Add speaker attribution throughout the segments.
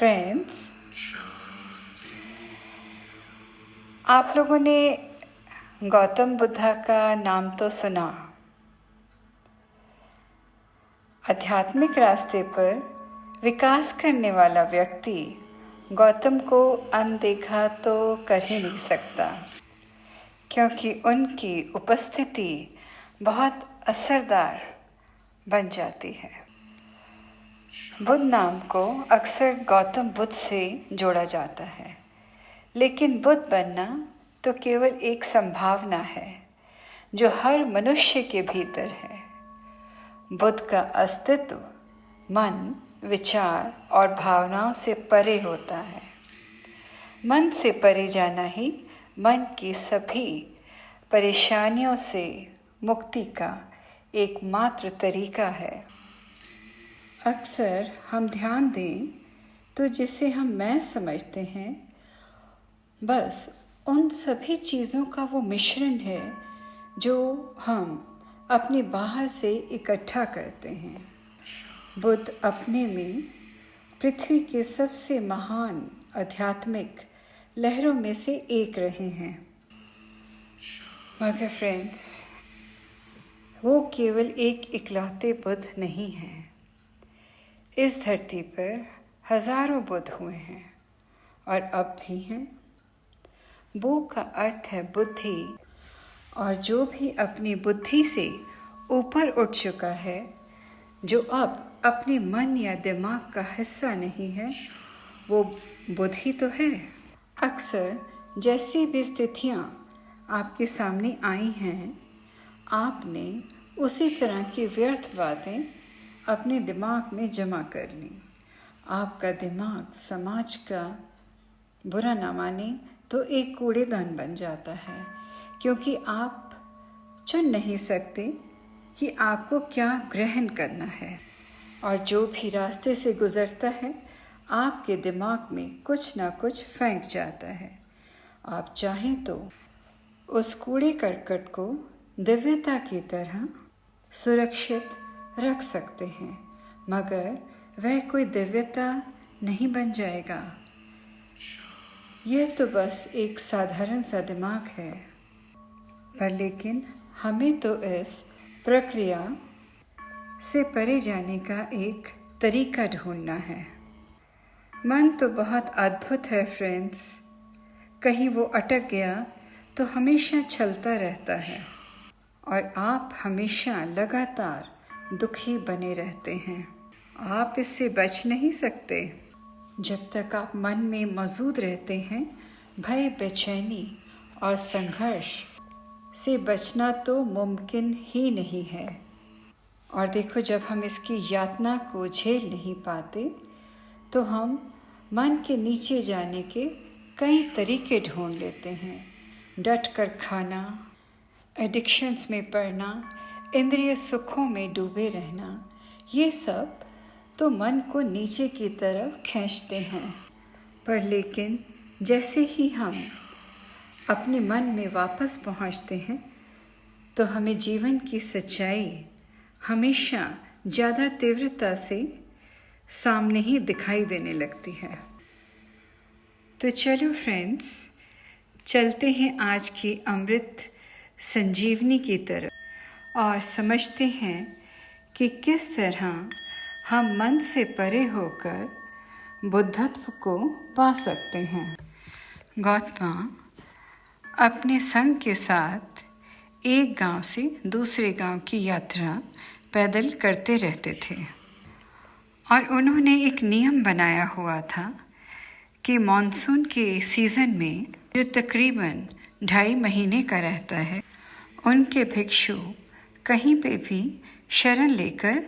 Speaker 1: Friends, आप लोगों ने गौतम बुद्धा का नाम तो सुना। आध्यात्मिक रास्ते पर विकास करने वाला व्यक्ति गौतम को अनदेखा तो कर ही नहीं सकता, क्योंकि उनकी उपस्थिति बहुत असरदार बन जाती है। बुद्ध नाम को अक्सर गौतम बुद्ध से जोड़ा जाता है, लेकिन बुद्ध बनना तो केवल एक संभावना है जो हर मनुष्य के भीतर है। बुद्ध का अस्तित्व मन, विचार और भावनाओं से परे होता है। मन से परे जाना ही मन की सभी परेशानियों से मुक्ति का एकमात्र तरीका है। अक्सर हम ध्यान दें तो जिसे हम मैं समझते हैं, बस उन सभी चीज़ों का वो मिश्रण है जो हम अपने बाहर से इकट्ठा करते हैं। बुद्ध अपने में पृथ्वी के सबसे महान आध्यात्मिक लहरों में से एक रहे हैं। मगर फ्रेंड्स, वो केवल एक इकलौते बुद्ध नहीं हैं। इस धरती पर हजारों बुद्ध हुए हैं और अब भी हैं। बो का अर्थ है बुद्धि, और जो भी अपनी बुद्धि से ऊपर उठ चुका है, जो अब अपने मन या दिमाग का हिस्सा नहीं है, वो बुद्ध ही तो है। अक्सर जैसी भी स्थितियाँ आपके सामने आई हैं, आपने उसी तरह की व्यर्थ बातें अपने दिमाग में जमा कर ली। आपका दिमाग समाज का बुरा ना माने तो एक कूड़ेदान बन जाता है, क्योंकि आप चुन नहीं सकते कि आपको क्या ग्रहण करना है, और जो भी रास्ते से गुजरता है आपके दिमाग में कुछ ना कुछ फेंक जाता है। आप चाहें तो उस कूड़े करकट को दिव्यता की तरह सुरक्षित रख सकते हैं, मगर वह कोई दिव्यता नहीं बन जाएगा। यह तो बस एक साधारण सा दिमाग है। पर लेकिन हमें तो इस प्रक्रिया से परे जाने का एक तरीका ढूंढना है। मन तो बहुत अद्भुत है फ्रेंड्स। कहीं वो अटक गया तो हमेशा चलता रहता है, और आप हमेशा लगातार दुखी बने रहते हैं। आप इससे बच नहीं सकते। जब तक आप मन में मौजूद रहते हैं, भय, बेचैनी और संघर्ष से बचना तो मुमकिन ही नहीं है। और देखो, जब हम इसकी यातना को झेल नहीं पाते तो हम मन के नीचे जाने के कई तरीके ढूंढ लेते हैं। डट कर खाना, एडिक्शंस में पड़ना, इंद्रिय सुखों में डूबे रहना, ये सब तो मन को नीचे की तरफ खींचते हैं। पर लेकिन जैसे ही हम अपने मन में वापस पहुंचते हैं तो हमें जीवन की सच्चाई हमेशा ज़्यादा तीव्रता से सामने ही दिखाई देने लगती है। तो चलो फ्रेंड्स, चलते हैं आज की अमृत संजीवनी की तरफ और समझते हैं कि किस तरह हम मन से परे होकर बुद्धत्व को पा सकते हैं। गौतम अपने संग के साथ एक गांव से दूसरे गांव की यात्रा पैदल करते रहते थे, और उन्होंने एक नियम बनाया हुआ था कि मॉनसून के सीज़न में, जो तकरीबन 2.5 महीने का रहता है, उनके भिक्षु कहीं पे भी शरण लेकर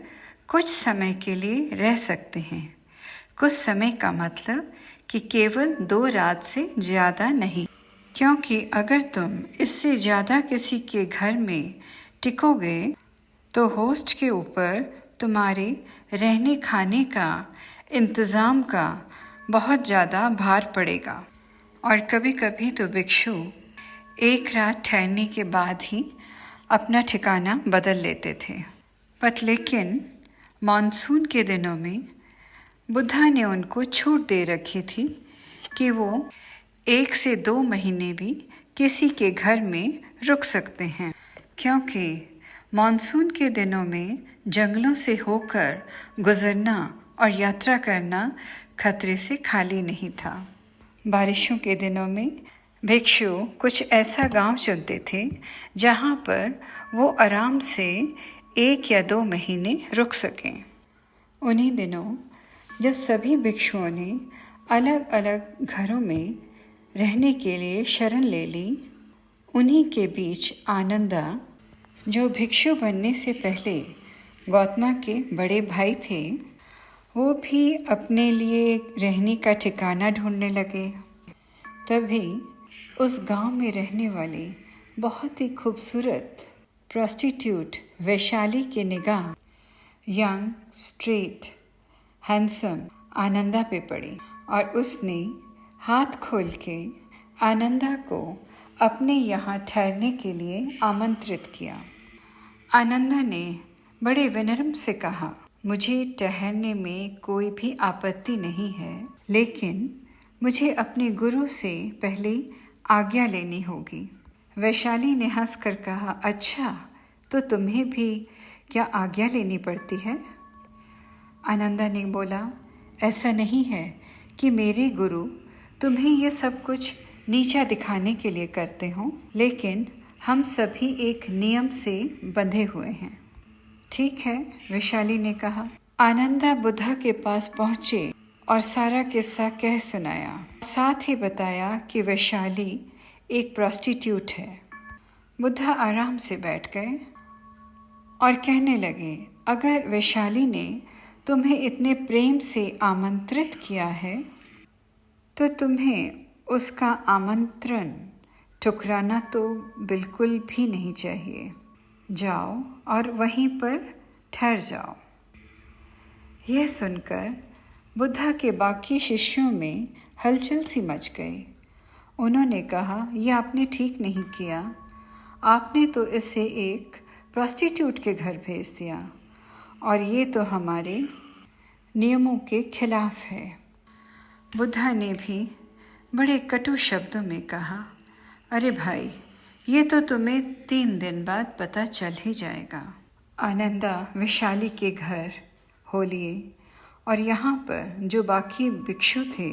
Speaker 1: कुछ समय के लिए रह सकते हैं। कुछ समय का मतलब कि केवल 2 रात से ज़्यादा नहीं, क्योंकि अगर तुम इससे ज़्यादा किसी के घर में टिकोगे तो होस्ट के ऊपर तुम्हारे रहने खाने का इंतज़ाम का बहुत ज़्यादा भार पड़ेगा। और कभी कभी तो भिक्षु 1 रात ठहरने के बाद ही अपना ठिकाना बदल लेते थे। पर लेकिन मॉनसून के दिनों में बुद्धा ने उनको छूट दे रखी थी कि वो 1 से 2 महीने भी किसी के घर में रुक सकते हैं, क्योंकि मॉनसून के दिनों में जंगलों से होकर गुजरना और यात्रा करना खतरे से खाली नहीं था। बारिशों के दिनों में भिक्षु कुछ ऐसा गांव चुनते थे जहां पर वो आराम से 1 या 2 महीने रुक सकें। उन्हीं दिनों जब सभी भिक्षुओं ने अलग अलग घरों में रहने के लिए शरण ले ली, उन्हीं के बीच आनंदा, जो भिक्षु बनने से पहले गौतमा के बड़े भाई थे, वो भी अपने लिए रहने का ठिकाना ढूंढने लगे। तभी उस गांव में रहने वाली बहुत ही खूबसूरत प्रोस्टिट्यूट वैशाली की निगाह यंग, स्ट्रेट, हैंडसम आनंदा पे पड़ी और उसने हाथ खोल के आनंदा को अपने यहाँ ठहरने के लिए आमंत्रित किया। आनंदा ने बड़े विनम्र से कहा, मुझे ठहरने में कोई भी आपत्ति नहीं है, लेकिन मुझे अपने गुरु से पहले आज्ञा लेनी होगी। वैशाली ने हंसकर कहा, अच्छा, तो तुम्हें भी क्या आज्ञा लेनी पड़ती है? आनंदा ने बोला, ऐसा नहीं है कि मेरे गुरु तुम्हें ये सब कुछ नीचा दिखाने के लिए करते हों, लेकिन हम सभी एक नियम से बंधे हुए हैं। ठीक है, वैशाली ने कहा। आनंदा बुद्धा के पास पहुंचे और सारा किस्सा कह सुनाया, साथ ही बताया कि वैशाली एक प्रोस्टिट्यूट है। बुद्धा आराम से बैठ गए और कहने लगे, अगर वैशाली ने तुम्हें इतने प्रेम से आमंत्रित किया है तो तुम्हें उसका आमंत्रण ठुकराना तो बिल्कुल भी नहीं चाहिए। जाओ और वहीं पर ठहर जाओ। यह सुनकर बुद्धा के बाकी शिष्यों में हलचल सी मच गई। उन्होंने कहा, यह आपने ठीक नहीं किया, आपने तो इसे एक प्रोस्टिट्यूट के घर भेज दिया और ये तो हमारे नियमों के खिलाफ है। बुद्धा ने भी बड़े कटु शब्दों में कहा, अरे भाई, ये तो तुम्हें 3 दिन बाद पता चल ही जाएगा। आनंदा वैशाली के घर हो लिए और यहाँ पर जो बाकी भिक्षु थे,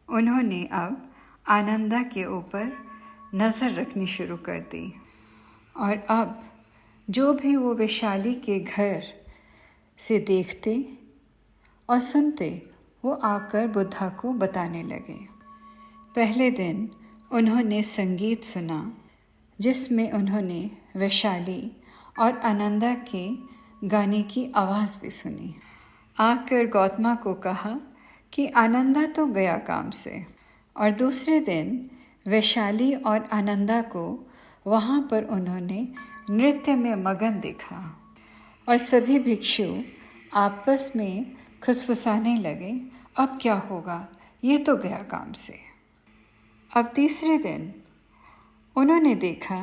Speaker 1: उन्होंने अब आनंदा के ऊपर नज़र रखनी शुरू कर दी और अब जो भी वो वैशाली के घर से देखते और सुनते, वो आकर बुद्धा को बताने लगे। पहले दिन उन्होंने संगीत सुना, जिसमें उन्होंने वैशाली और आनंदा के गाने की आवाज़ भी सुनी। आकर गौतमा को कहा कि आनंदा तो गया काम से, और दूसरे दिन वैशाली और आनंदा को वहाँ पर उन्होंने नृत्य में मगन देखा और सभी भिक्षु आपस में खुसफुसाने लगे, अब क्या होगा, ये तो गया काम से। अब तीसरे दिन उन्होंने देखा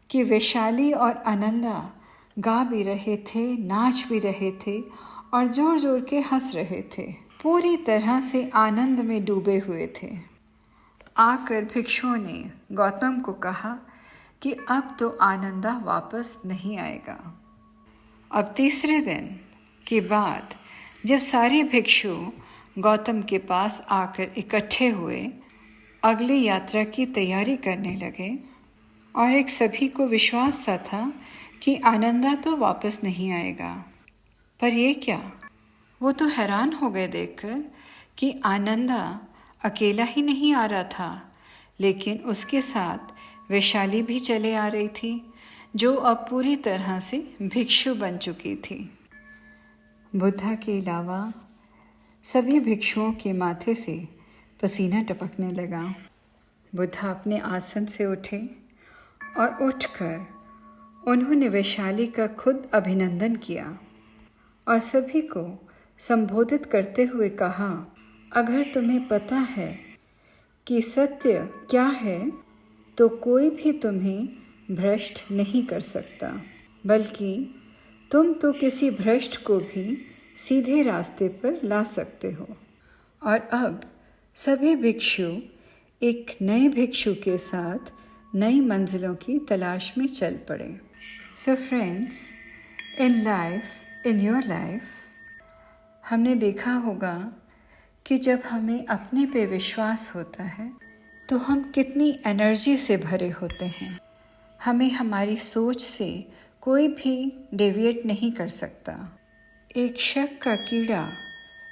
Speaker 1: कि वैशाली और आनंदा गा भी रहे थे, नाच भी रहे थे और जोर जोर के हंस रहे थे, पूरी तरह से आनंद में डूबे हुए थे। आकर भिक्षुओं ने गौतम को कहा कि अब तो आनंदा वापस नहीं आएगा। अब तीसरे दिन के बाद जब सारे भिक्षु गौतम के पास आकर इकट्ठे हुए, अगली यात्रा की तैयारी करने लगे और एक सभी को विश्वास सा था कि आनंदा तो वापस नहीं आएगा। पर ये क्या, वो तो हैरान हो गए देखकर कि आनंदा अकेला ही नहीं आ रहा था, लेकिन उसके साथ वैशाली भी चले आ रही थी, जो अब पूरी तरह से भिक्षु बन चुकी थी। बुद्धा के अलावा सभी भिक्षुओं के माथे से पसीना टपकने लगा। बुद्धा अपने आसन से उठे और उठकर उन्होंने वैशाली का खुद अभिनंदन किया और सभी को संबोधित करते हुए कहा, अगर तुम्हें पता है कि सत्य क्या है तो कोई भी तुम्हें भ्रष्ट नहीं कर सकता, बल्कि तुम तो किसी भ्रष्ट को भी सीधे रास्ते पर ला सकते हो। और अब सभी भिक्षु एक नए भिक्षु के साथ नई मंजिलों की तलाश में चल पड़े। So friends, in life, in your life, हमने देखा होगा कि जब हमें अपने पे विश्वास होता है तो हम कितनी एनर्जी से भरे होते हैं। हमें हमारी सोच से कोई भी डेविएट नहीं कर सकता। एक शक का कीड़ा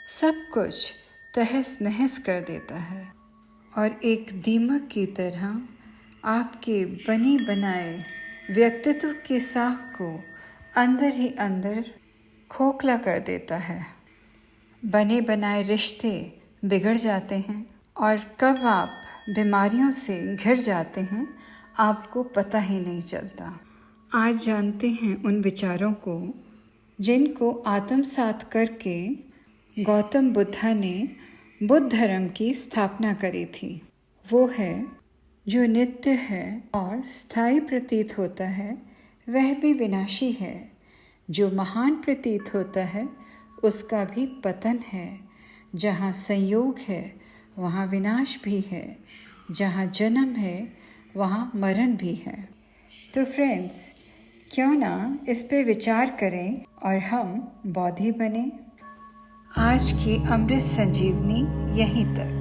Speaker 1: सब कुछ तहस नहस कर देता है और एक दीमक की तरह आपके बनी बनाए व्यक्तित्व की साख को अंदर ही अंदर खोखला कर देता है। बने बनाए रिश्ते बिगड़ जाते हैं और कब आप बीमारियों से घिर जाते हैं आपको पता ही नहीं चलता। आज जानते हैं उन विचारों को जिनको आत्मसात करके गौतम बुद्धा ने बुद्ध धर्म की स्थापना करी थी। वो है जो नित्य है और स्थायी प्रतीत होता है वह भी विनाशी है। जो महान प्रतीत होता है उसका भी पतन है। जहाँ संयोग है वहाँ विनाश भी है, जहाँ जन्म है वहाँ मरण भी है। तो फ्रेंड्स, क्यों ना इस पे विचार करें और हम बौद्धि बने। आज की अमृत संजीवनी यहीं तक।